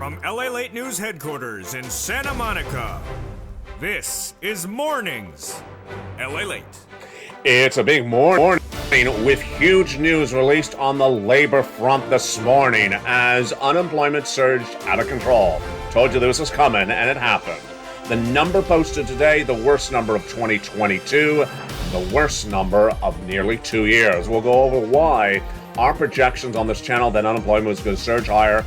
From LALATE News headquarters in Santa Monica, this is Mornings LALATE. It's a big morning with huge news released on the labor front this morning as unemployment surged out of control. Told you this was coming, and it happened. The number posted today, the worst number of 2022, the worst number of nearly 2 years. We'll go over why our projections on this channel that unemployment was going to surge higher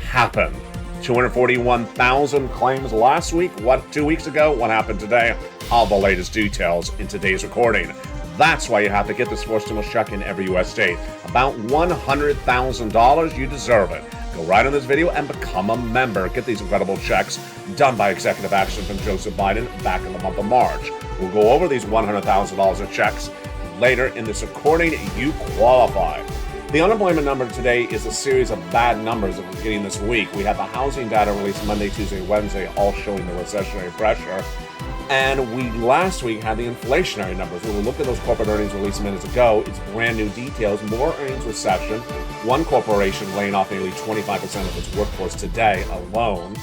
happened. 241,000 claims last week. 2 weeks ago? What happened today? All the latest details in today's recording. That's why you have to get this forced stimulus check in every U.S. state. About $100,000. You deserve it. Go right on this video and become a member. Get these incredible checks done by executive action from Joseph Biden back in the month of March. We'll go over these $100,000 of checks later in this recording. You qualify. The unemployment number today is a series of bad numbers that we're getting this week. We have the housing data released Monday, Tuesday, Wednesday, all showing the recessionary pressure. And we last week had the inflationary numbers. When we looked at those corporate earnings released minutes ago, it's brand new details, more earnings recession. One corporation laying off nearly 25% of its workforce today alone.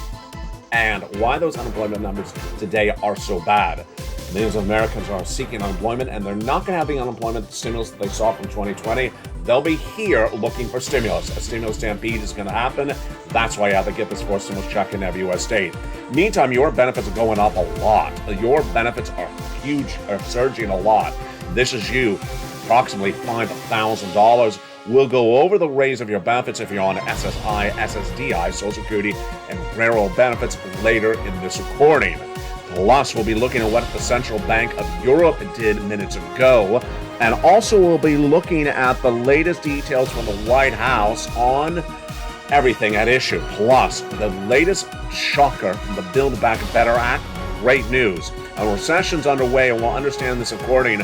And why those unemployment numbers today are so bad. Millions of Americans are seeking unemployment, and they're not going to have the unemployment stimulus that they saw from 2020. They'll be here looking for stimulus. A stimulus stampede is going to happen. That's why you have to get this forced stimulus check in every U.S. state. Meantime, your benefits are going up a lot. Your benefits are huge, are surging a lot. This is you, approximately $5,000. We'll go over the raise of your benefits if you're on SSI, SSDI, Social Security, and railroad benefits later in this recording. Plus, we'll be looking at what the Central Bank of Europe did minutes ago. And also, we'll be looking at the latest details from the White House on everything at issue. Plus, the latest shocker from the Build Back Better Act. Great news. A recession's underway, and we'll understand this according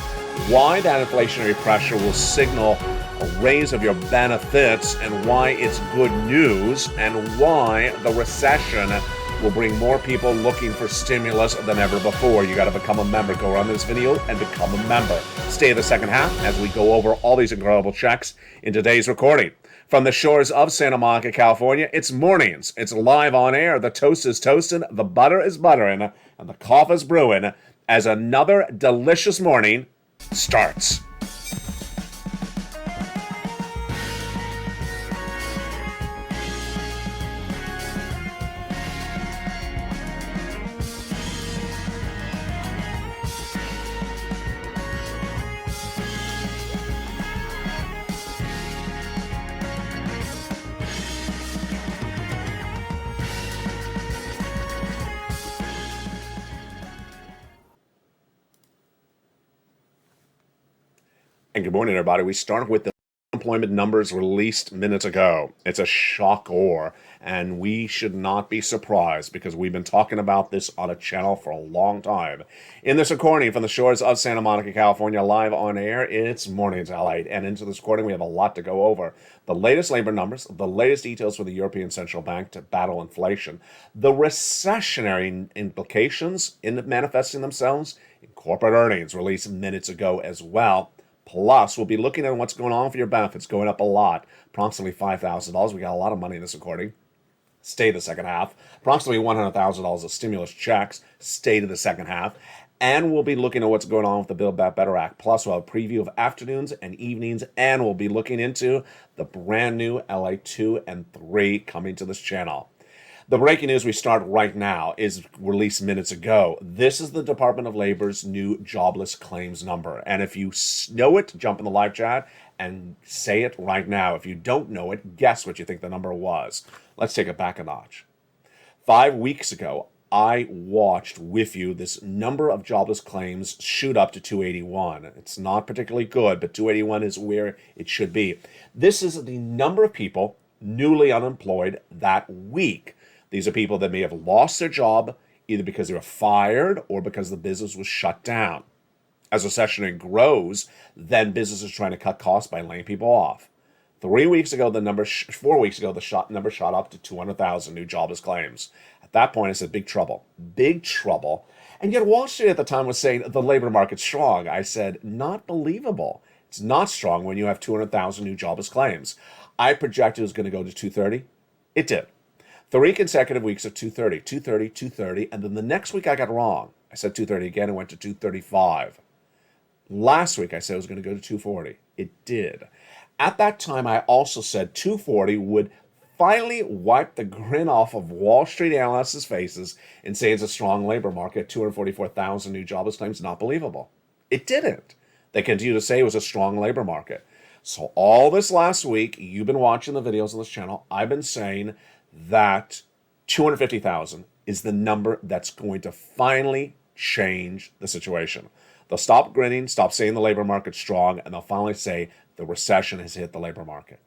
why that inflationary pressure will signal a raise of your benefits and why it's good news and why the recession will bring more people looking for stimulus than ever before. You got to become a member. Go around this video and become a member. Stay the second half as we go over all these incredible checks in today's recording. From the shores of Santa Monica, California, it's Mornings. It's live on air. The toast is toasting, the butter is buttering, and the coffee is brewing as another delicious morning starts. And good morning, everybody. We start with the unemployment numbers released minutes ago. It's a shocker, and we should not be surprised because we've been talking about this on a channel for a long time. In this recording from the shores of Santa Monica, California, live on air, it's Mornings LALATE. And into this recording, we have a lot to go over. The latest labor numbers, the latest details for the European Central Bank to battle inflation, the recessionary implications in manifesting themselves in corporate earnings released minutes ago as well. Plus, we'll be looking at what's going on for your benefits, going up a lot, approximately $5,000. We got a lot of money in this recording. Stay the second half. Approximately $100,000 of stimulus checks. Stay to the second half. And we'll be looking at what's going on with the Build Back Better Act. Plus, we'll have a preview of afternoons and evenings. And we'll be looking into the brand new LA 2 and 3 coming to this channel. The breaking news we start right now is released minutes ago. This is the Department of Labor's new jobless claims number. And if you know it, jump in the live chat and say it right now. If you don't know it, guess what you think the number was. Let's take it back a notch. 5 weeks ago, I watched with you this number of jobless claims shoot up to 281. It's not particularly good, but 281 is where it should be. This is the number of people newly unemployed that week. These are people that may have lost their job either because they were fired or because the business was shut down. As recession grows, then businesses are trying to cut costs by laying people off. 4 weeks ago, the number shot up to 200,000 new jobless claims. At that point, I said, big trouble, big trouble. And yet Wall Street at the time was saying the labor market's strong. I said, not believable. It's not strong when you have 200,000 new jobless claims. I projected it was going to go to 230. It did. 3 consecutive weeks of 230, 230, 230, and then the next week I got wrong. I said 230 again and went to 235. Last week I said it was going to go to 240. It did. At that time, I also said 240 would finally wipe the grin off of Wall Street analysts' faces and say it's a strong labor market. 244,000 new jobless claims, not believable. It didn't. They continue to say it was a strong labor market. So all this last week, you've been watching the videos on this channel, I've been saying that 250,000 is the number that's going to finally change the situation. They'll stop grinning, stop saying the labor market's strong, and they'll finally say the recession has hit the labor market.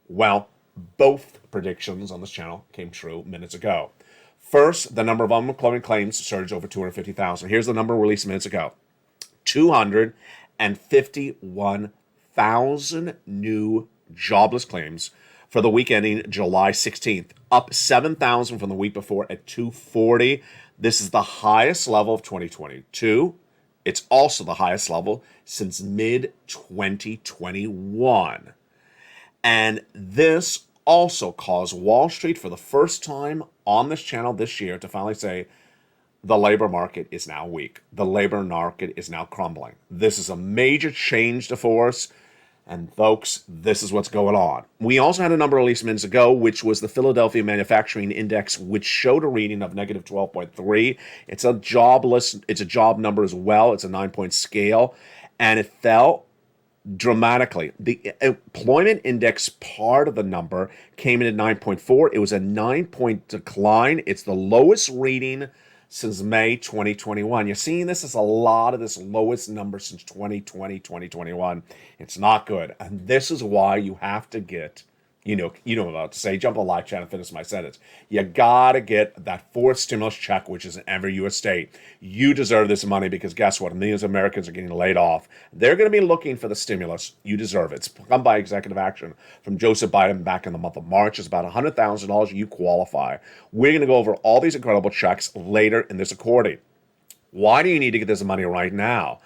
Well, both predictions on this channel came true minutes ago. First, the number of unemployment claims surged over 250,000. Here's the number released minutes ago. 251,000 new jobless claims for the week ending July 16th, up 7,000 from the week before at 240. This is the highest level of 2022. It's also the highest level since mid-2021. And this also caused Wall Street for the first time on this channel this year to finally say the labor market is now weak. The labor market is now crumbling. This is a major change to force. And folks, this is what's going on. We also had a number released minutes ago, which was the Philadelphia Manufacturing Index, which showed a reading of negative 12.3. It's a job number as well. It's a 9-point scale, and it fell dramatically. The employment index part of the number came in at 9.4. It was a 9-point decline. It's the lowest reading since May 2021. You're seeing this as a lot of this lowest number since 2020, 2021. It's not good. And this is why you have to get, you know what I'm about to say, jump on the live chat and finish my sentence. You got to get that fourth stimulus check, which is in every U.S. state. You deserve this money because guess what? Millions of Americans are getting laid off. They're going to be looking for the stimulus. You deserve it. It's come by executive action from Joseph Biden back in the month of March. It's about $100,000. You qualify. We're going to go over all these incredible checks later in this recording. Why do you need to get this money right now?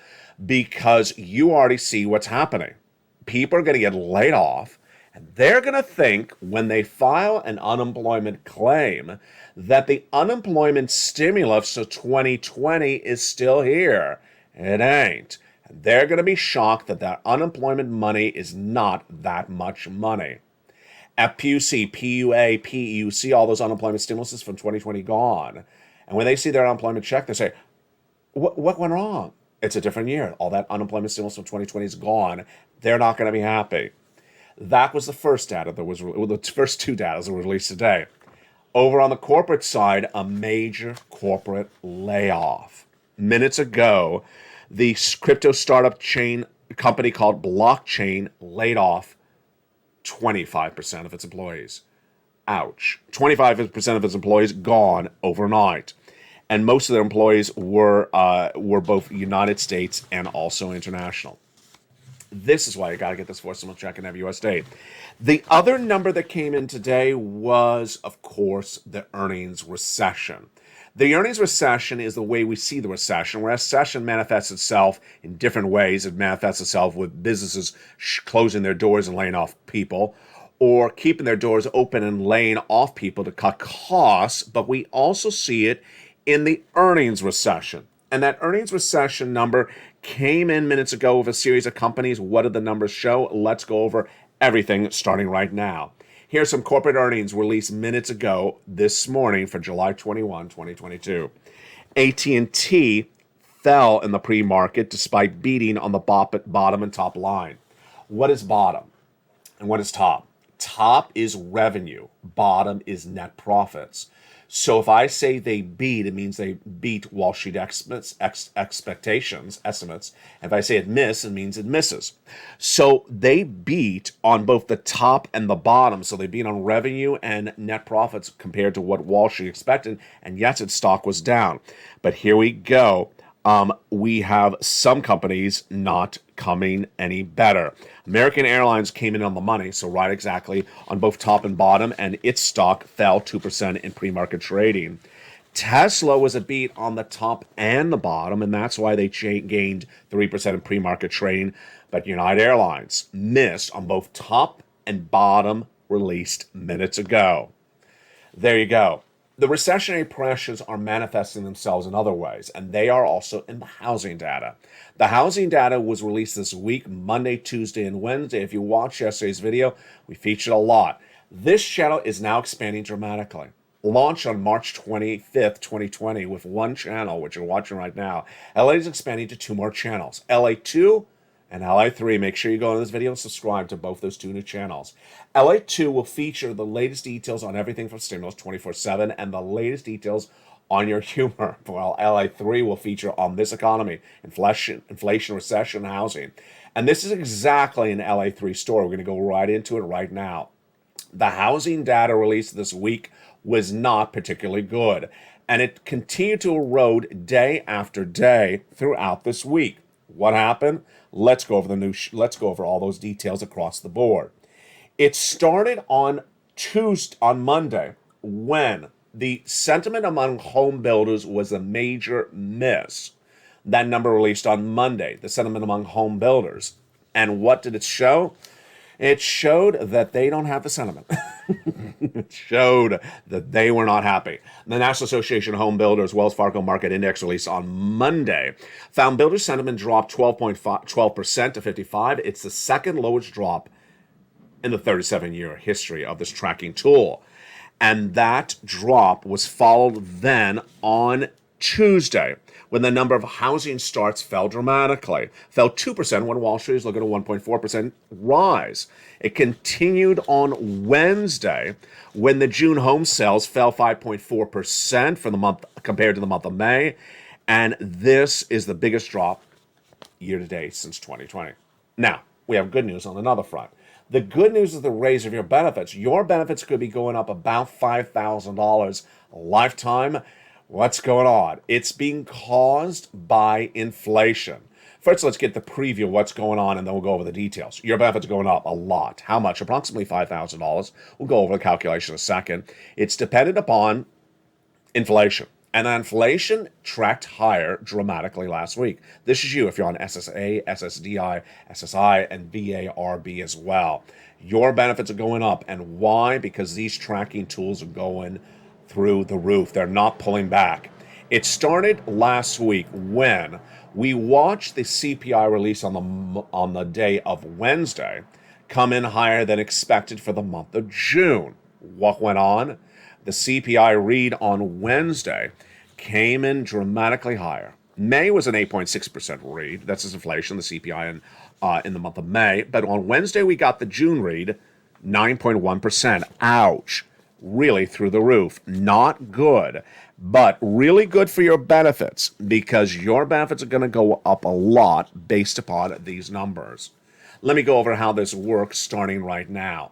Because you already see what's happening. People are going to get laid off. And they're going to think when they file an unemployment claim that the unemployment stimulus of 2020 is still here. It ain't. And they're going to be shocked that that unemployment money is not that much money. FPUC, PUA, PEUC, all those unemployment stimuluses from 2020 gone. And when they see their unemployment check, they say, what went wrong? It's a different year. All that unemployment stimulus from 2020 is gone. They're not going to be happy. That was the first data that was, the first two data that were released today. Over on the corporate side, a major corporate layoff. Minutes ago, the crypto startup chain company called Blockchain laid off 25% of its employees. Ouch. 25% of its employees gone overnight. And most of their employees were both United States and also international. This is why you got to get this forcible check in every U.S. state. The other number that came in today was, of course, the earnings recession. The earnings recession is the way we see the recession, where recession manifests itself in different ways. It manifests itself with businesses closing their doors and laying off people, or keeping their doors open and laying off people to cut costs. But we also see it in the earnings recession. And that earnings recession number came in minutes ago with a series of companies. What did the numbers show? Let's go over everything starting right now. Here's some corporate earnings released minutes ago this morning for July 21, 2022. AT&T fell in the pre-market despite beating on the bottom and top line. What is bottom and what is top? Top is revenue. Bottom is net profits. So if I say they beat, it means they beat Wall Street estimates. If I say it missed, it means it misses. So they beat on both the top and the bottom. So they beat on revenue and net profits compared to what Wall Street expected. And yes, its stock was down. But here we go. We have some companies not coming any better. American Airlines came in on the money, so right exactly on both top and bottom, and its stock fell 2% in pre-market trading. Tesla was a beat on the top and the bottom, and that's why they gained 3% in pre-market trading. But United Airlines missed on both top and bottom released minutes ago. There you go. The recessionary pressures are manifesting themselves in other ways, and they are also in the housing data. The housing data was released this week, Monday, Tuesday, and Wednesday. If you watched yesterday's video, we featured a lot. This channel is now expanding dramatically. Launched on March 25th, 2020 with one channel, which you're watching right now. LA is expanding to 2 more channels, LA2 and LA3. Make sure you go on this video and subscribe to both those 2 new channels. LA2 will feature the latest details on everything from stimulus 24/7 and the latest details on your humor, while LA3 will feature on this economy, inflation, recession, housing. And this is exactly an LA3 story. We're going to go right into it right now. The housing data released this week was not particularly good, and it continued to erode day after day throughout this week. What happened? Let's go over let's go over all those details across the board. It started on Monday, when the sentiment among home builders was a major miss. That number released on Monday, the sentiment among home builders. And what did it show? It showed that they don't have the sentiment. It showed that they were not happy. The National Association of Home Builders Wells Fargo Market Index release on Monday found builder sentiment dropped 12% to 55. It's the second lowest drop in the 37-year history of this tracking tool. And that drop was followed then on Tuesday, when the number of housing starts fell dramatically. Fell 2% when Wall Street is looking at a 1.4% rise. It continued on Wednesday, when the June home sales fell 5.4% for the month compared to the month of May. And this is the biggest drop year to date since 2020. Now, we have good news on another front. The good news is the raise of your benefits. Your benefits could be going up about $5,000 a lifetime. What's going on? It's being caused by inflation. First, let's get the preview of what's going on, and then we'll go over the details. Your benefits are going up a lot. How much? Approximately $5,000. We'll go over the calculation in a second. It's dependent upon inflation. And inflation tracked higher dramatically last week. This is you if you're on SSA, SSDI, SSI, and VARB as well. Your benefits are going up. And why? Because these tracking tools are going through the roof. They're not pulling back. It started last week when we watched the CPI release on the day of Wednesday come in higher than expected for the month of June. What went on? The CPI read on Wednesday came in dramatically higher. May was an 8.6% read. That's his inflation, the CPI in the month of May. But on Wednesday, we got the June read, 9.1%. Ouch. Really through the roof. Not good, but really good for your benefits, because your benefits are going to go up a lot based upon these numbers. Let me go over how this works starting right now.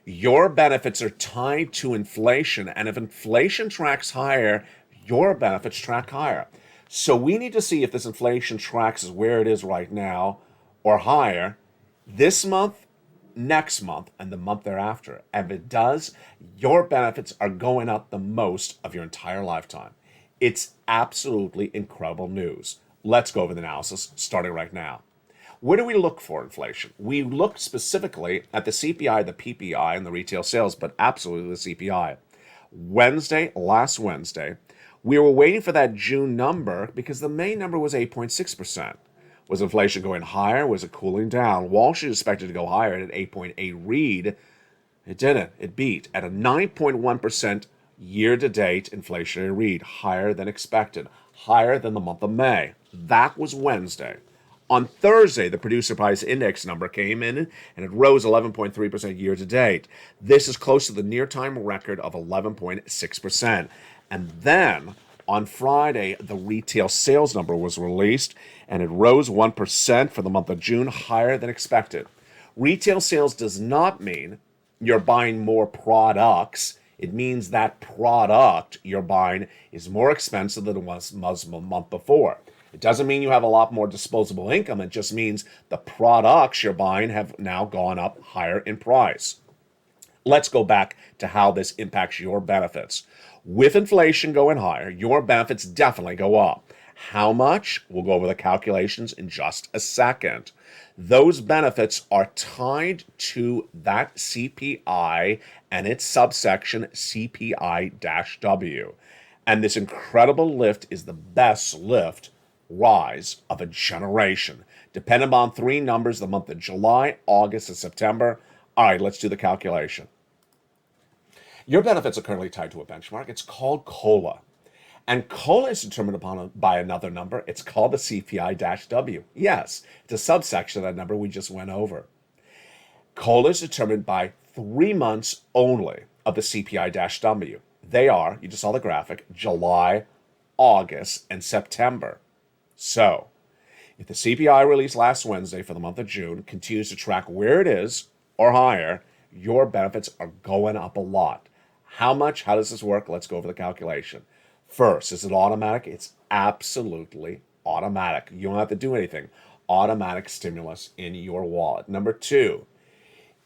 Your benefits are tied to inflation, and if inflation tracks higher, your benefits track higher. So we need to see if this inflation tracks is where it is right now or higher this month, next month, and the month thereafter. And if it does, your benefits are going up the most of your entire lifetime. It's absolutely incredible news. Let's go over the analysis starting right now. Where do we look for inflation? We look specifically at the CPI, the PPI, and the retail sales, but absolutely the CPI. Last Wednesday, we were waiting for that June number because the May number was 8.6%. Was inflation going higher? Was it cooling down? Wall Street expected to go higher at an 8.8 read. It didn't. It beat at a 9.1% year-to-date inflationary read, higher than expected, higher than the month of May. That was Wednesday. On Thursday, the producer price index number came in and it rose 11.3% year to date. This is close to the near-time record of 11.6%. And then on Friday, the retail sales number was released and it rose 1% for the month of June, higher than expected. Retail sales does not mean you're buying more products. It means that product you're buying is more expensive than it was the month before. It doesn't mean you have a lot more disposable income. It just means the products you're buying have now gone up higher in price. Let's go back to how this impacts your benefits. With inflation going higher, your benefits definitely go up. How much? We'll go over the calculations in just a second. Those benefits are tied to that CPI and its subsection CPI-W. And this incredible lift is the best lift rise of a generation. Dependent on three numbers, the month of July, August, and September. All right, let's do the calculation. Your benefits are currently tied to a benchmark. It's called COLA. And COLA is determined by another number. It's called the CPI-W. Yes, it's a subsection of that number we just went over. COLA is determined by 3 months only of the CPI-W. They are, you just saw the graphic, July, August, and September. So, if the CPI released last Wednesday for the month of June continues to track where it is or higher, your benefits are going up a lot. How much? How does this work? Let's go over the calculation. First, is it automatic? It's absolutely automatic. You don't have to do anything. Automatic stimulus in your wallet. Number two,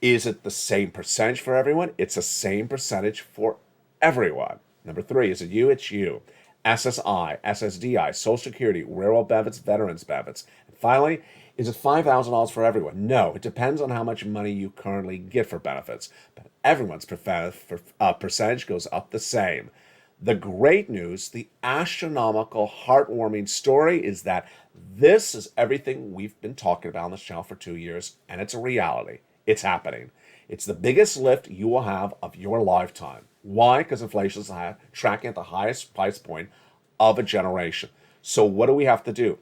is it the same percentage for everyone? It's the same percentage for everyone. Number three, is it you? It's you. SSI, SSDI, Social Security, railroad benefits, veterans benefits. And finally, is it $5,000 for everyone? No, it depends on how much money you currently get for benefits. But everyone's percentage goes up the same. The great news, the astronomical, heartwarming story is that this is everything we've been talking about on this channel for 2 years, and it's a reality. It's happening. It's the biggest lift you will have of your lifetime. Why? Because inflation is tracking at the highest price point of a generation. So what do we have to do?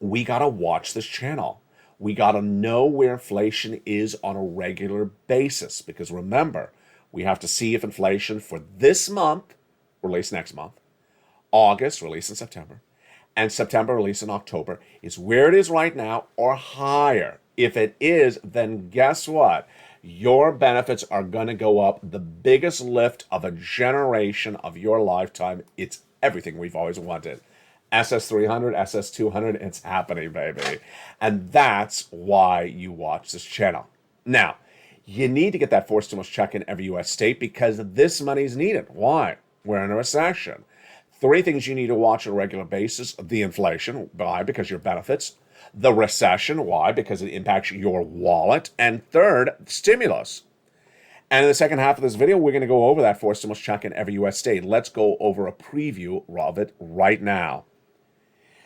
We got to watch this channel. We got to know where inflation is on a regular basis, because remember, we have to see if inflation for this month, release next month, August, release in September, and September, release in October, is where it is right now or higher. If it is, then guess what? Your benefits are going to go up. The biggest lift of a generation of your lifetime. It's everything we've always wanted. SS300, SS200, it's happening, baby. And that's why you watch this channel. Now, you need to get that forced stimulus check in every U.S. state because this money is needed. Why? We're in a recession. 3 things you need to watch on a regular basis. The inflation. Why? Because your benefits. The recession. Why? Because it impacts your wallet. And third, stimulus. And in the second half of this video, we're going to go over that forced stimulus check in every U.S. state. Let's go over a preview of it right now.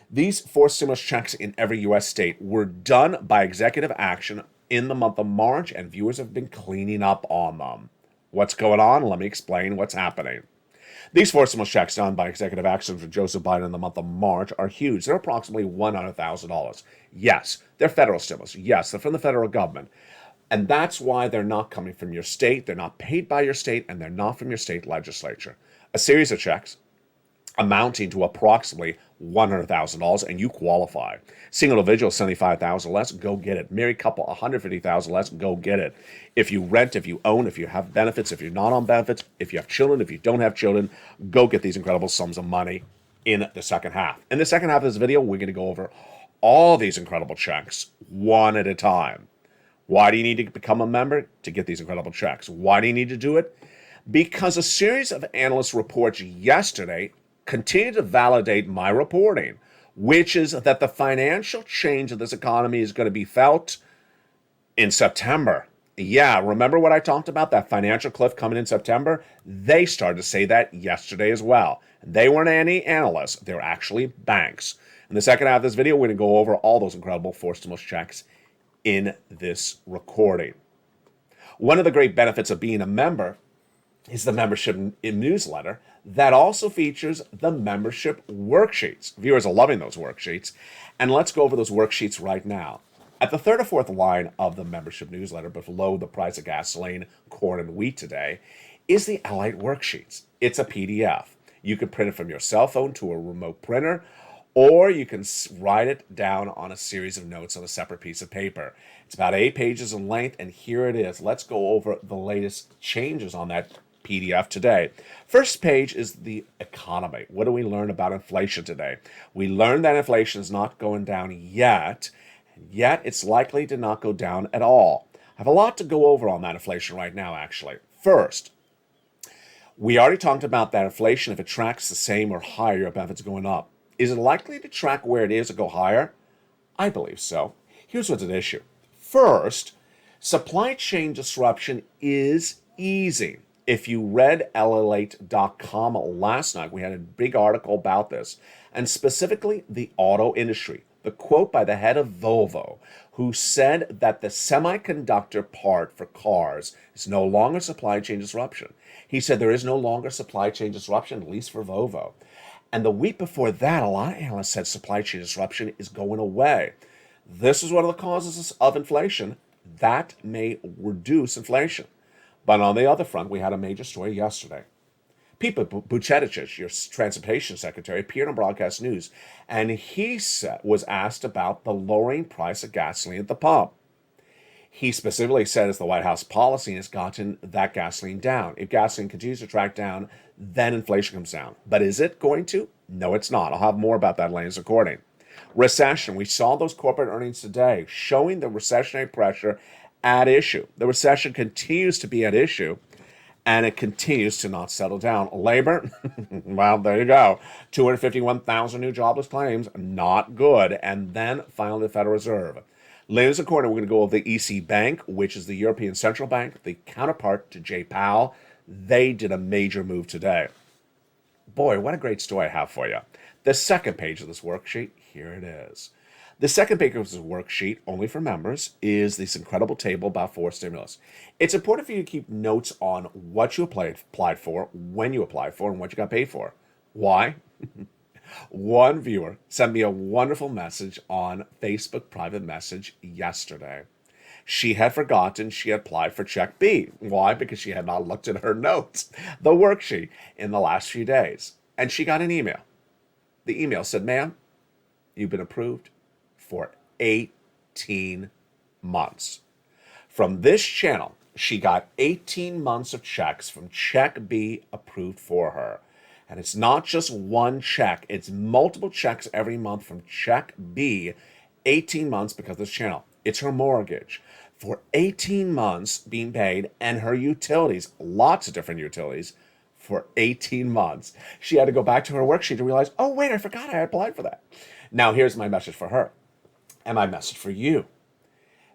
These forced stimulus checks in every U.S. state were done by executive action in the month of March, and viewers have been cleaning up on them. What's going on? Let me explain what's happening. These forced stimulus checks done by executive action for Joseph Biden in the month of March are huge. They're approximately $100,000. Yes, they're federal stimulus. Yes, they're from the federal government. And that's why they're not coming from your state, they're not paid by your state, and they're not from your state legislature. A series of checks amounting to approximately $100,000, and you qualify. Single individual, $75,000 less, go get it. Married couple, $150,000 less, go get it. If you rent, if you own, if you have benefits, if you're not on benefits, if you have children, if you don't have children, go get these incredible sums of money in the second half. In the second half of this video, we're going to go over all these incredible checks one at a time. Why do you need to become a member? To get these incredible checks. Why do you need to do it? Because a series of analyst reports yesterday continue to validate my reporting, which is that the financial change of this economy is going to be felt in September. Yeah, remember what I talked about, that financial cliff coming in September? They started to say that yesterday as well. They weren't any analysts. They're actually banks. In the second half of this video, we're going to go over all those incredible forced stimulus checks in this recording. One of the great benefits of being a member is the membership newsletter that also features the membership worksheets. Viewers are loving those worksheets. And let's go over those worksheets right now. At the third or fourth line of the membership newsletter, below the price of gasoline, corn, and wheat today, is the LALATE worksheets. It's a PDF. You can print it from your cell phone to a remote printer, or you can write it down on a series of notes on a separate piece of paper. It's about 8 pages in length, and here it is. Let's go over the latest changes on that PDF today. First page is the economy. What do we learn about inflation today? We learned that inflation is not going down yet, and yet it's likely to not go down at all. I have a lot to go over on that inflation right now, actually. First, we already talked about that inflation, if it tracks the same or higher, your benefits going up. Is it likely to track where it is or go higher? I believe so. Here's what's at issue. First, supply chain disruption is easy. If you read LALATE.com last night, we had a big article about this, and specifically the auto industry. The quote by the head of Volvo, who said that the semiconductor part for cars is no longer supply chain disruption. He said there is no longer supply chain disruption, at least for Volvo. And the week before that, a lot of analysts said supply chain disruption is going away. This is one of the causes of inflation. That may reduce inflation. But on the other front, we had a major story yesterday. Pete Buttigieg, your transportation secretary, appeared on broadcast news, and he was asked about the lowering price of gasoline at the pump. He specifically said it's the White House policy has gotten that gasoline down. If gasoline continues to track down, then inflation comes down. But is it going to? No, it's not. I'll have more about that later in this recording. Recession. We saw those corporate earnings today showing the recessionary pressure at issue. The recession continues to be at issue, and it continues to not settle down. Labor, well, there you go. 251,000 new jobless claims, not good. And then finally, the Federal Reserve. Later in the quarter, we're going to go over the EC Bank, which is the European Central Bank, the counterpart to Jay Powell. They did a major move today. Boy, what a great story I have for you. The second page of this worksheet, here it is. The second page of this worksheet, only for members, is this incredible table about four stimulus. It's important for you to keep notes on what you applied for, when you applied for, and what you got paid for. Why? One viewer sent me a wonderful message on Facebook private message yesterday. She had forgotten she had applied for Check B. Why? Because she had not looked at her notes, the worksheet, in the last few days. And she got an email. The email said, ma'am, you've been approved for 18 months. From this channel, she got 18 months of checks from Check B approved for her. And it's not just one check, it's multiple checks every month from Check B, 18 months because of this channel. It's her mortgage for 18 months being paid, and her utilities, lots of different utilities, for 18 months. She had to go back to her worksheet to realize, oh, wait, I forgot I applied for that. Now, here's my message for her and my message for you.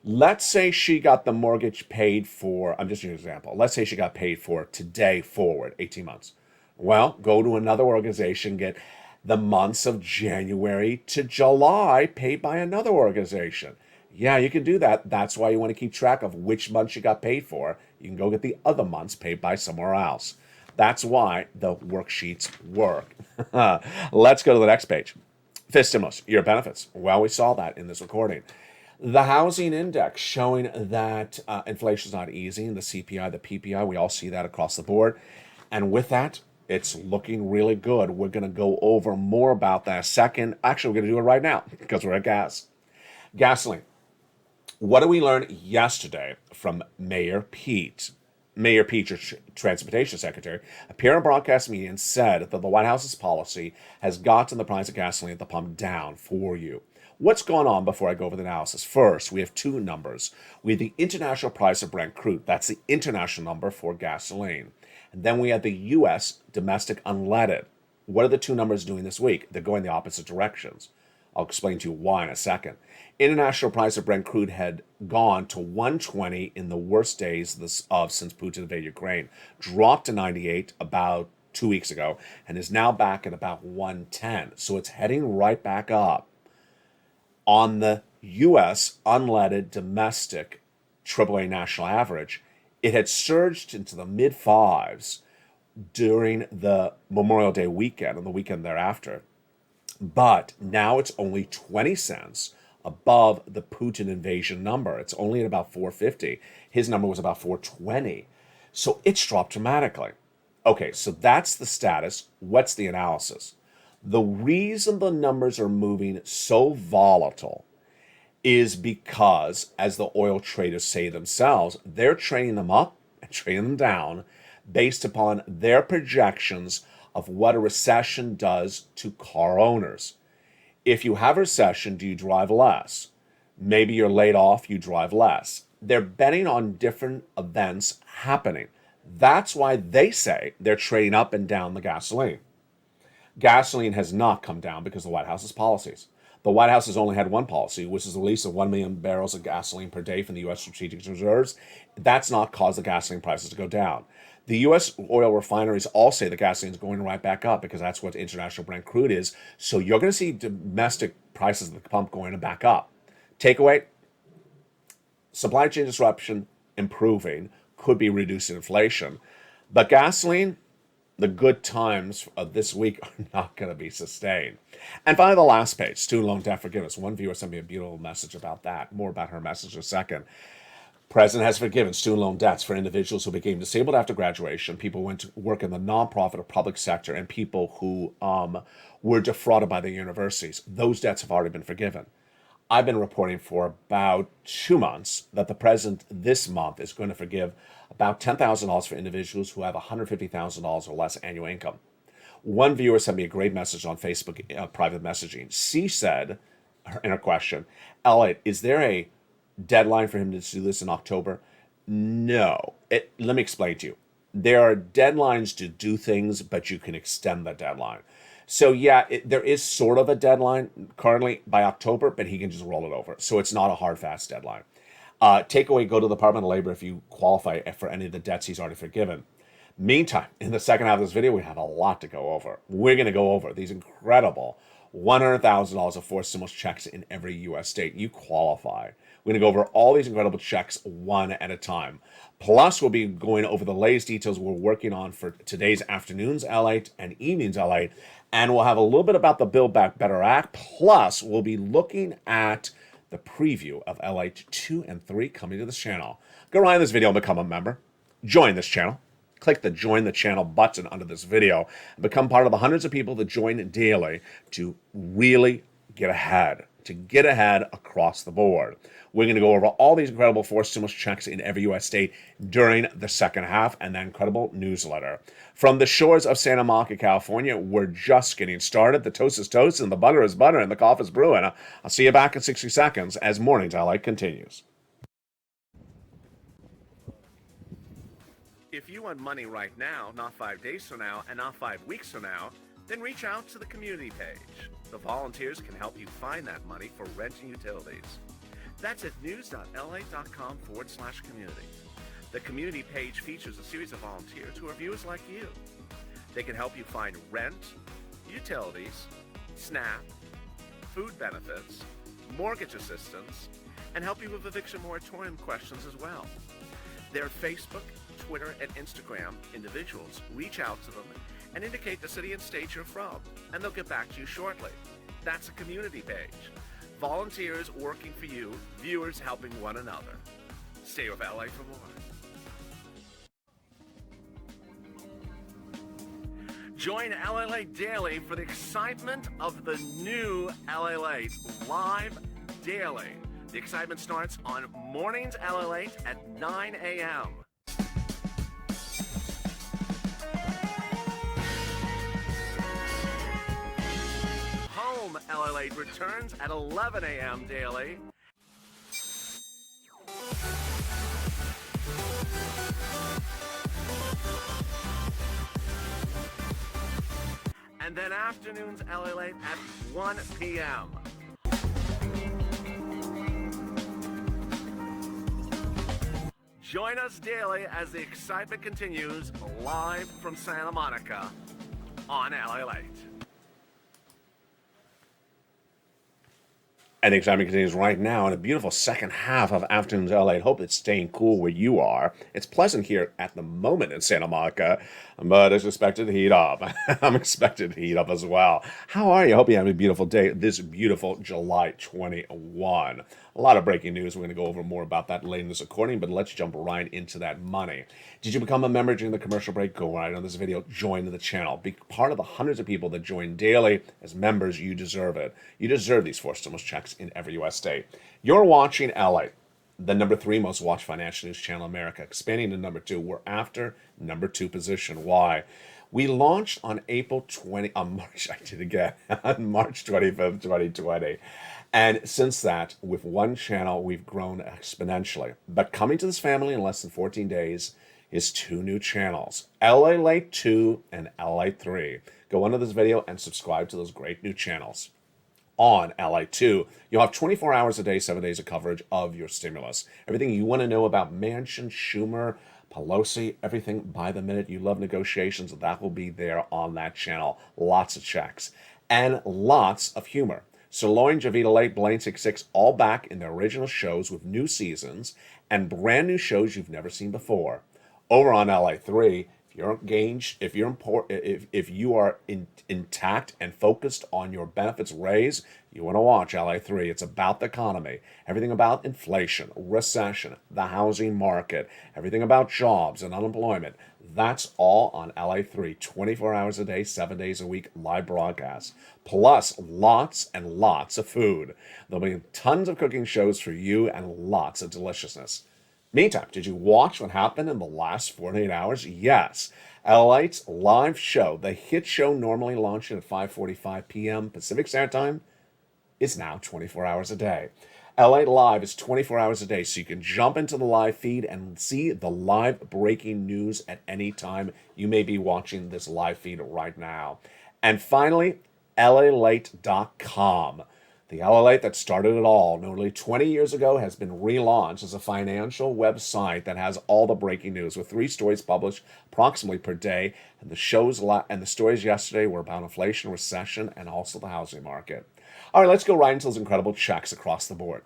Let's say she got the mortgage paid for, I'm just using an example. Let's say she got paid for today forward, 18 months. Well, go to another organization, get the months of January to July paid by another organization. Yeah, you can do that. That's why you want to keep track of which months you got paid for. You can go get the other months paid by somewhere else. That's why the worksheets work. Let's go to the next page. Fifth stimulus, your benefits. Well, we saw that in this recording. The housing index showing that inflation is not easy, and the CPI, the PPI, we all see that across the board. And with that, it's looking really good. We're going to go over more about that second. Actually, we're going to do it right now because we're at gas. Gasoline. What did we learn yesterday from Mayor Pete? Mayor Pete, your transportation secretary, appeared on broadcast media and said that the White House's policy has gotten the price of gasoline at the pump down for you. What's going on before I go over the analysis? First, we have two numbers. We have the international price of Brent crude. That's the international number for gasoline. And then we have the U.S. domestic unleaded. What are the two numbers doing this week? They're going the opposite directions. I'll explain to you why in a second. International price of Brent crude had gone to 120 in the worst days since Putin invaded Ukraine, dropped to 98 about 2 weeks ago, and is now back at about 110. So it's heading right back up. On the U.S. unleaded domestic AAA national average, it had surged into the mid-fives during the Memorial Day weekend and the weekend thereafter. But now it's only 20 cents above the Putin invasion number. It's only at about 450. His number was about 420. So it's dropped dramatically. Okay, so that's the status. What's the analysis? The reason the numbers are moving so volatile is because, as the oil traders say themselves, they're trading them up and trading them down based upon their projections of what a recession does to car owners. If you have a recession, do you drive less? Maybe you're laid off, you drive less. They're betting on different events happening. That's why they say they're trading up and down the gasoline. Gasoline has not come down because of the White House's policies. The White House has only had one policy, which is the release of 1 million barrels of gasoline per day from the U.S. strategic reserves. That's not caused the gasoline prices to go down. The U.S. oil refineries all say the gasoline is going right back up because that's what international Brent crude is. So you're going to see domestic prices at the pump going back up. Takeaway, supply chain disruption improving, could be reducing inflation. But gasoline, the good times of this week are not going to be sustained. And finally, the last page, student loan debt forgiveness. One viewer sent me a beautiful message about that. More about her message in a second. President has forgiven student loan debts for individuals who became disabled after graduation, people who went to work in the nonprofit or public sector, and people who were defrauded by the universities. Those debts have already been forgiven. I've been reporting for about 2 months that the president this month is going to forgive about $10,000 for individuals who have $150,000 or less annual income. One viewer sent me a great message on Facebook, private messaging. She said in her question, Elliot, is there a deadline for him to do this in October? No. Let me explain to you. There are deadlines to do things, but you can extend the deadline. So yeah, there is sort of a deadline currently by October, but he can just roll it over. So it's not a hard, fast deadline. Takeaway, go to the Department of Labor if you qualify for any of the debts he's already forgiven. Meantime, in the second half of this video, we have a lot to go over. We're going to go over these incredible $100,000 of forced stimulus checks in every U.S. state. You qualify. We're going to go over all these incredible checks one at a time. Plus, we'll be going over the latest details we're working on for today's afternoon's LALATE and evening's LALATE. And we'll have a little bit about the Build Back Better Act. Plus, we'll be looking at the preview of LALATE 2 and 3 coming to this channel. Go right in this video and become a member. Join this channel. Click the Join the Channel button under this video and become part of the hundreds of people that join daily to really get ahead, across the board. We're going to go over all these incredible forced stimulus checks in every U.S. state during the second half and that incredible newsletter. From the shores of Santa Monica, California, we're just getting started. The toast is toast and the butter is butter and the coffee is brewing. I'll see you back in 60 seconds as Morning's LALATE continues. If you want money right now, not 5 days from now, and not 5 weeks from now, then reach out to the community page. The volunteers can help you find that money for rent and utilities. That's at news.la.com/community. The community page features a series of volunteers who are viewers like you. They can help you find rent, utilities, SNAP, food benefits, mortgage assistance, and help you with eviction moratorium questions as well. Their Facebook, Twitter, and Instagram individuals reach out to them and indicate the city and state you're from, and they'll get back to you shortly. That's a community page. Volunteers working for you, viewers helping one another. Stay with LA for more. Join LALATE Daily for the excitement of the new LALATE live daily. The excitement starts on Mornings LALATE at 9 a.m. Home LALATE returns at 11 a.m. daily. And then afternoons LALATE at 1 p.m. Join us daily as the excitement continues live from Santa Monica on LALATE. And the excitement continues right now in a beautiful second half of afternoon's LA. I hope it's staying cool where you are. It's pleasant here at the moment in Santa Monica, but it's expected to heat up. I'm expected to heat up as well. How are you? I hope you have a beautiful day this beautiful July 21. A lot of breaking news. We're going to go over more about that later in this recording, but let's jump right into that money. Did you become a member during the commercial break? Go right on this video. Join the channel. Be part of the hundreds of people that join daily as members. You deserve it. You deserve these forced stimulus checks in every U.S. state. You're watching LA, the number 3 most watched financial news channel in America, expanding to number 2. We're after number 2 position. Why? We launched on March 25th, 2020. And since that, with one channel, we've grown exponentially. But coming to this family in less than 14 days is 2 new channels, LALATE 2 and LALATE 3. Go under this video and subscribe to those great new channels. On LALATE 2, you'll have 24 hours a day, 7 days of coverage of your stimulus. Everything you want to know about Manchin, Schumer, Pelosi, everything by the minute. You love negotiations, that will be there on that channel. Lots of checks and lots of humor. Sirloin, Javita Late, Blaine 66, all back in their original shows with new seasons and brand new shows you've never seen before. Over on LALATE 3, if you're engaged, if you are intact and focused on your benefits raise, you want to watch LALATE 3. It's about the economy, everything about inflation, recession, the housing market, everything about jobs and unemployment. That's all on LALATE 3, 24 hours a day, 7 days a week, live broadcast, plus lots and lots of food. There'll be tons of cooking shows for you and lots of deliciousness. Meantime, did you watch what happened in the last 48 hours? Yes. LALATE's live show, the hit show normally launching at 5:45 p.m. Pacific Standard Time, is now 24 hours a day. LALATE Live is 24 hours a day, so you can jump into the live feed and see the live breaking news at any time. You may be watching this live feed right now. And finally, LALATE.com. The LALATE that started it all nearly 20 years ago has been relaunched as a financial website that has all the breaking news with 3 stories published approximately per day. And the stories yesterday were about inflation, recession, and also the housing market. All right, let's go right into those incredible checks across the board.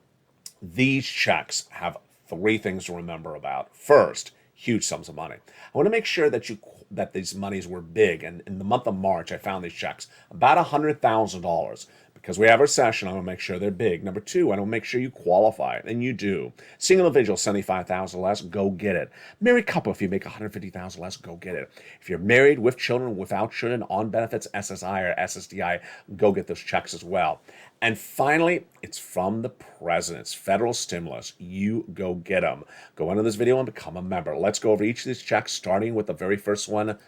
These checks have 3 things to remember about. First, huge sums of money. I want to make sure that these monies were big. And in the month of March, I found these checks about $100,000. Because we have a session, I want to make sure they're big. Number 2, I want to make sure you qualify, and you do. Single individual, $75,000 less, go get it. Married couple, if you make $150,000 less, go get it. If you're married, with children, without children, on benefits, SSI or SSDI, go get those checks as well. And finally, it's from the president's federal stimulus. You go get them. Go under this video and become a member. Let's go over each of these checks, starting with the very first one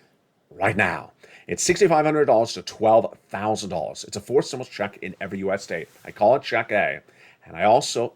right now. It's $6,500 to $12,000. It's a forced stimulus check in every U.S. state. I call it Check A. And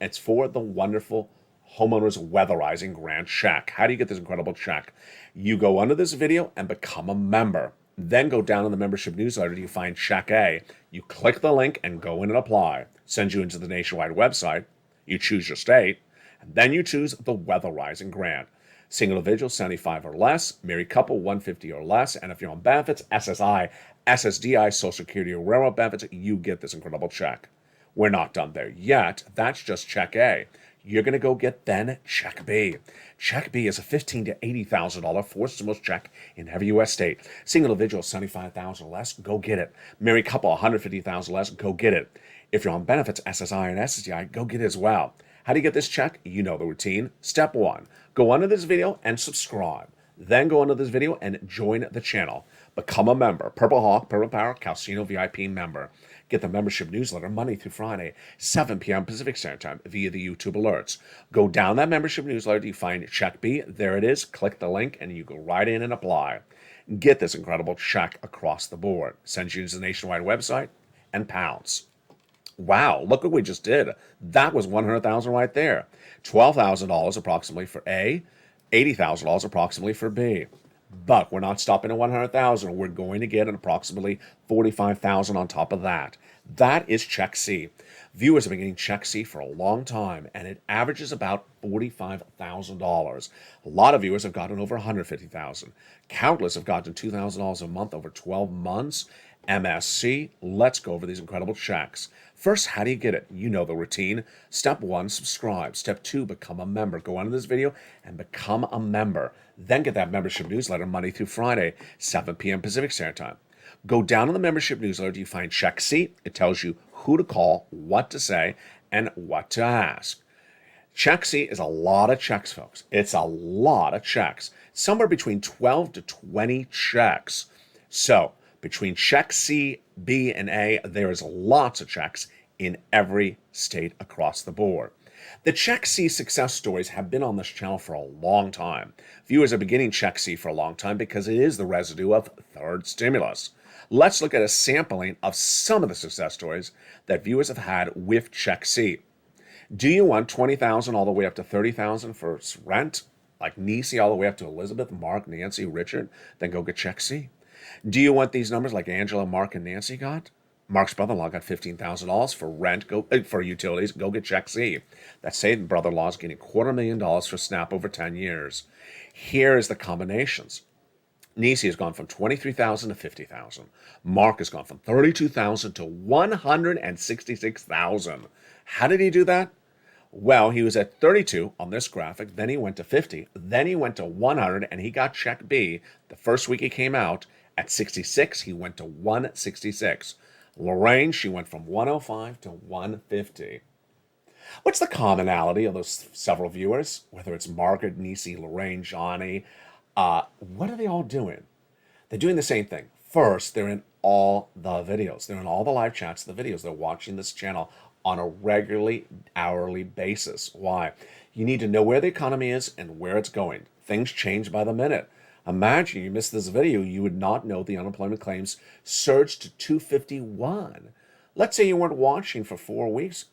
it's for the wonderful homeowners weatherizing grant check. How do you get this incredible check? You go under this video and become a member. Then go down in the membership newsletter. You find Check A. You click the link and go in and apply. Sends you into the nationwide website. You choose your state. And then you choose the weatherizing grant. Single individual, 75 or less. Married couple, 150 or less. And if you're on benefits, SSI, SSDI, Social Security, or railroad benefits, you get this incredible check. We're not done there yet. That's just Check A. You're going to go get then Check B. Check B is a $15,000 to $80,000 forced stimulus check in every U.S. state. Single individual, 75,000 or less, go get it. Married couple, 150,000 or less, go get it. If you're on benefits, SSI and SSDI, go get it as well. How do you get this check? You know the routine. Step 1, go under this video and subscribe. Then go under this video and join the channel. Become a member. Purple Hawk, Purple Power, Calcino VIP member. Get the membership newsletter Monday through Friday, 7 p.m. Pacific Standard Time via the YouTube alerts. Go down that membership newsletter. You find Check B. There it is. Click the link and you go right in and apply. Get this incredible check across the board. Send you to the nationwide website and pounce. Wow, look what we just did. That was $100,000 right there. $12,000 approximately for A, $80,000 approximately for B. But we're not stopping at $100,000. We're going to get an approximately $45,000 on top of that. That is Check C. Viewers have been getting Check C for a long time, and it averages about $45,000. A lot of viewers have gotten over $150,000. Countless have gotten $2,000 a month over 12 months. MSC, let's go over these incredible checks. First, how do you get it? You know the routine. Step 1, subscribe. Step 2, become a member. Go under this video and become a member. Then get that membership newsletter Monday through Friday, 7 p.m. Pacific Standard Time. Go down in the membership newsletter. You find Check C. It tells you who to call, what to say, and what to ask. Check C is a lot of checks, folks. It's a lot of checks. Somewhere between 12 to 20 checks. So, between Check C, B, and A, there is lots of checks in every state across the board. The Check C success stories have been on this channel for a long time. Viewers have been getting Check C for a long time because it is the residue of third stimulus. Let's look at a sampling of some of the success stories that viewers have had with Check C. Do you want $20,000 all the way up to $30,000 for rent? like Nisi all the way up to Elizabeth, Mark, Nancy, Richard, then go get check C. Do you want these numbers like Angela, Mark, and Nancy got? Mark's brother-in-law got $15,000 for rent, for utilities. Go get check C. That same brother-in-law is getting $250,000 for SNAP over 10 years. Here is the combinations. Nisi has gone from 23,000 to 50,000. Mark has gone from 32,000 to 166,000. How did he do that? Well, he was at 32 on this graphic, then he went to 50, then he went to 100, and he got check B the first week he came out. At 66, he went to 166. Lorraine, she went from 105 to 150. What's the commonality of those several viewers? Whether it's Margaret, Nisi, Lorraine, Johnny, what are they all doing? They're doing the same thing. First, they're in all the videos. They're in all the live chats, the videos. They're watching this channel on a regularly, hourly basis. Why? You need to know where the economy is and where it's going. Things change by the minute. Imagine you missed this video, you would not know the unemployment claims surged to 251. Let's say you weren't watching for 4 weeks.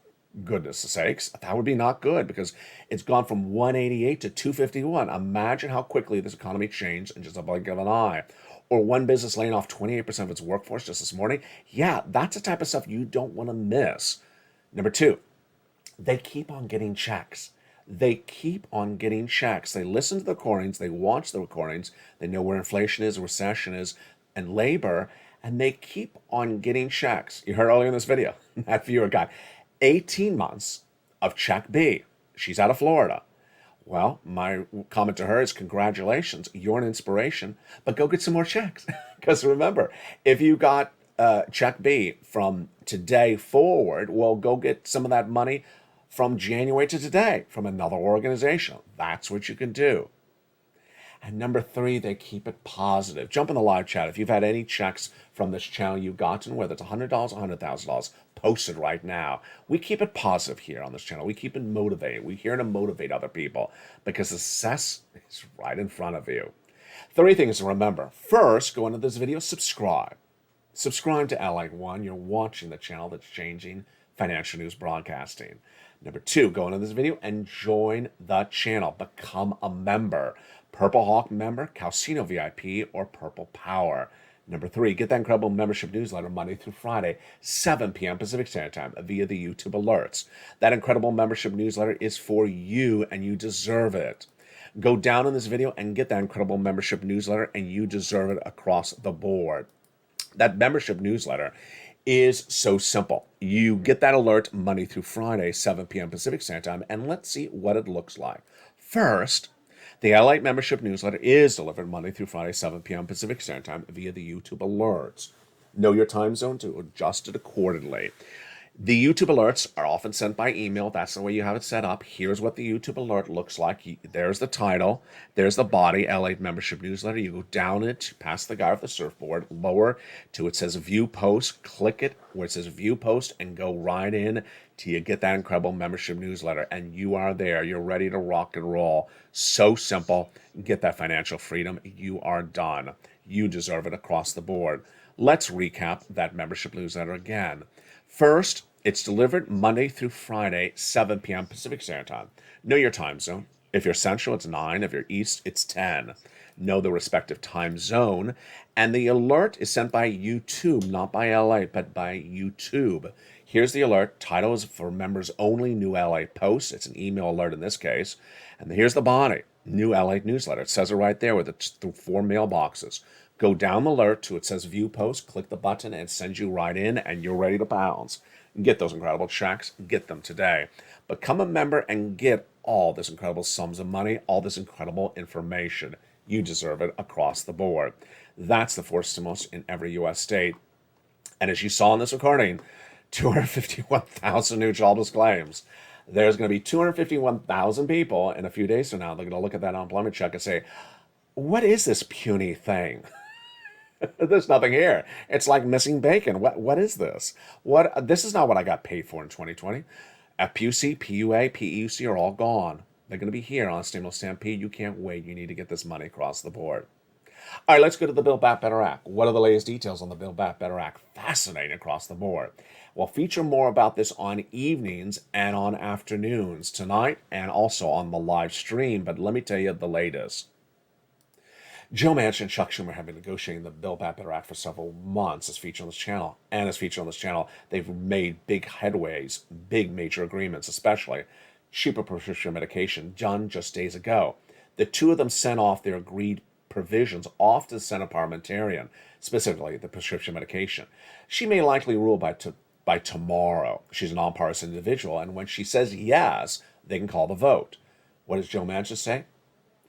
Goodness sakes, that would be not good because it's gone from 188 to 251. Imagine how quickly this economy changed in just a blink of an eye. Or one business laying off 28% of its workforce just this morning. Yeah, that's the type of stuff you don't want to miss. Number two, they keep on getting checks. They keep on getting checks. They listen to the recordings, they watch the recordings, they know where inflation is, recession is, and labor, and they keep on getting checks. You heard earlier in this video, that viewer got 18 months of check B. She's out of Florida. Well, my comment to her is congratulations, you're an inspiration, but go get some more checks. Because remember, if you got check B from today forward, well, go get some of that money from January to today from another organization. That's what you can do. And number three, they keep it positive. Jump in the live chat. If you've had any checks from this channel you've gotten, whether it's $100, $100,000, post it right now. We keep it positive here on this channel. We keep it motivating. We're here to motivate other people because success is right in front of you. Three things to remember. First, go into this video, subscribe. Subscribe to LALATE 1. You're watching the channel that's changing financial news broadcasting. Number two, go into this video and join the channel. Become a member. Purple Hawk member, Calcino VIP, or Purple Power. Number three, get that incredible membership newsletter Monday through Friday, 7 p.m. Pacific Standard Time via the YouTube alerts. That incredible membership newsletter is for you, and you deserve it. Go down in this video and get that incredible membership newsletter, and you deserve it across the board. That membership newsletter is so simple. You get that alert Monday through Friday, 7 p.m. Pacific Standard Time, and let's see what it looks like. First, the LALATE membership newsletter is delivered Monday through Friday, 7 p.m. Pacific Standard Time via the YouTube alerts. Know your time zone to adjust it accordingly. The YouTube alerts are often sent by email. That's the way you have it set up. Here's what the YouTube alert looks like. There's the title. There's the body, LALATE membership newsletter. You go down it, past the guy with the surfboard, lower to it says view post. Click it where it says view post and go right in till you get that incredible membership newsletter. And you are there. You're ready to rock and roll. So simple. Get that financial freedom. You are done. You deserve it across the board. Let's recap that membership newsletter again. First, it's delivered Monday through Friday, 7 p.m. Pacific Standard Time. Know your time zone. If you're Central, it's 9. If you're East, it's 10. Know the respective time zone. And the alert is sent by YouTube, not by LALATE, but by YouTube. Here's the alert. Title is for members only, new LALATE posts. It's an email alert in this case. And here's the body, new LALATE newsletter. It says it right there with the 4 mailboxes. Go down the alert to it says view post, click the button, and it sends you right in, and you're ready to pounce. Get those incredible checks. Get them today. Become a member and get all this incredible sums of money, all this incredible information. You deserve it across the board. That's the fourth most in every U.S. state. And as you saw in this recording, 251,000 new jobless claims. There's going to be 251,000 people in a few days from now. They're going to look at that unemployment check and say, what is this puny thing? There's nothing here. It's like missing bacon. What is this? This is not what I got paid for in 2020. FPUC, PUA, PEUC are all gone. They're going to be here on Stimulus Stampede. You can't wait. You need to get this money across the board. All right, let's go to the Build Back Better Act. What are the latest details on the Build Back Better Act? Fascinating across the board. We'll feature more about this on evenings and on afternoons tonight and also on the live stream, but let me tell you the latest. Joe Manchin and Chuck Schumer have been negotiating the Build Back Better Act for several months as featured on this channel. And as featured on this channel, they've made big headways, big major agreements, especially cheaper prescription medication done just days ago. The two of them sent off their agreed provisions off to the Senate parliamentarian, specifically the prescription medication. She may likely rule by tomorrow. She's a nonpartisan individual, and when she says yes, they can call the vote. What does Joe Manchin say?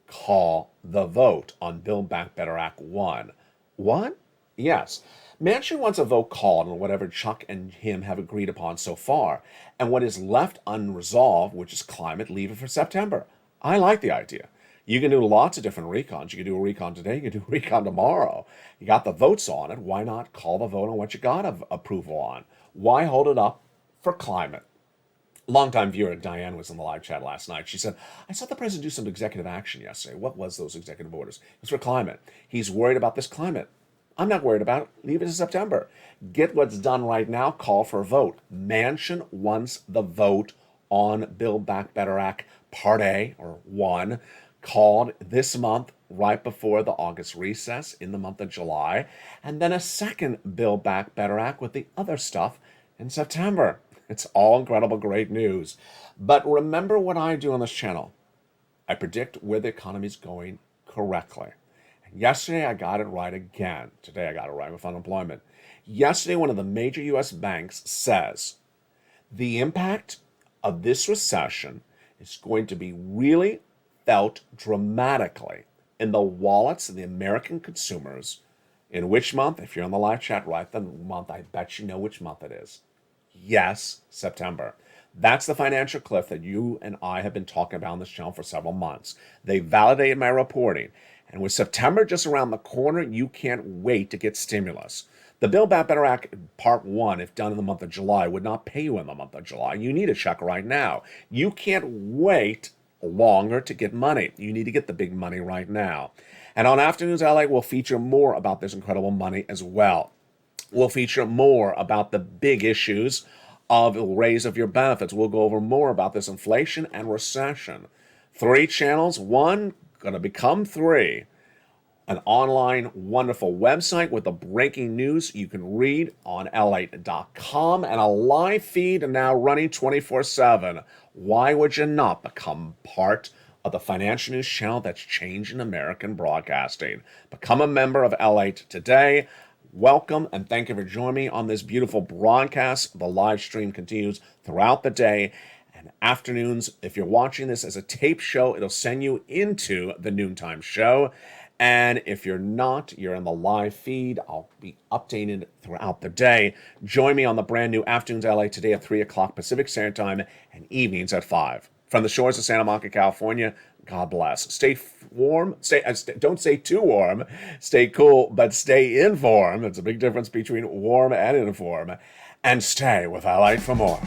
Call the vote on Build Back Better Act 1. What? Yes. Manchin wants a vote called on whatever Chuck and him have agreed upon so far, and what is left unresolved, which is climate, leave it for September. I like the idea. You can do lots of different recons. You can do a recon today, you can do a recon tomorrow. You got the votes on it. Why not call the vote on what you got approval on? Why hold it up for climate? Longtime viewer Diane was in the live chat last night. She said, I saw the president do some executive action yesterday. What was those executive orders? It was for climate. He's worried about this climate. I'm not worried about it. Leave it to September. Get what's done right now. Call for a vote. Manchin wants the vote on Build Back Better Act Part A, or 1, called this month, right before the August recess in the month of July, and then a second Build Back Better Act with the other stuff in September. It's all incredible, great news. But remember what I do on this channel. I predict where the economy is going correctly. And yesterday, I got it right again. Today, I got it right with unemployment. Yesterday, one of the major U.S. banks says the impact of this recession is going to be really felt dramatically in the wallets of the American consumers. In which month? If you're on the live chat, write the month. I bet you know which month it is. Yes, September. That's the financial cliff that you and I have been talking about on this channel for several months. They validated my reporting. And with September just around the corner, you can't wait to get stimulus. The Build Back Better Act Part 1, if done in the month of July, would not pay you in the month of July. You need a check right now. You can't wait longer to get money. You need to get the big money right now. And on Afternoons LA, we'll feature more about this incredible money as well. We'll feature more about the big issues of the raise of your benefits. We'll go over more about this inflation and recession. 3 channels, 1 going to become 3. An online wonderful website with the breaking news you can read on LALATE.com, and a live feed now running 24/7. Why would you not become part of the financial news channel that's changing American broadcasting? Become a member of LALATE today. Welcome and thank you for joining me on this beautiful broadcast. The live stream continues throughout the day and afternoons. If you're watching this as a tape show, it'll send you into the noontime show. And if you're not, you're in the live feed. I'll be updated throughout the day. Join me on the brand new Afternoons LA today at 3 o'clock Pacific Standard Time and evenings at 5. From the shores of Santa Monica, California, God bless. Stay warm. Don't stay too warm. Stay cool, but stay informed. It's a big difference between warm and informed. And stay with LA for more.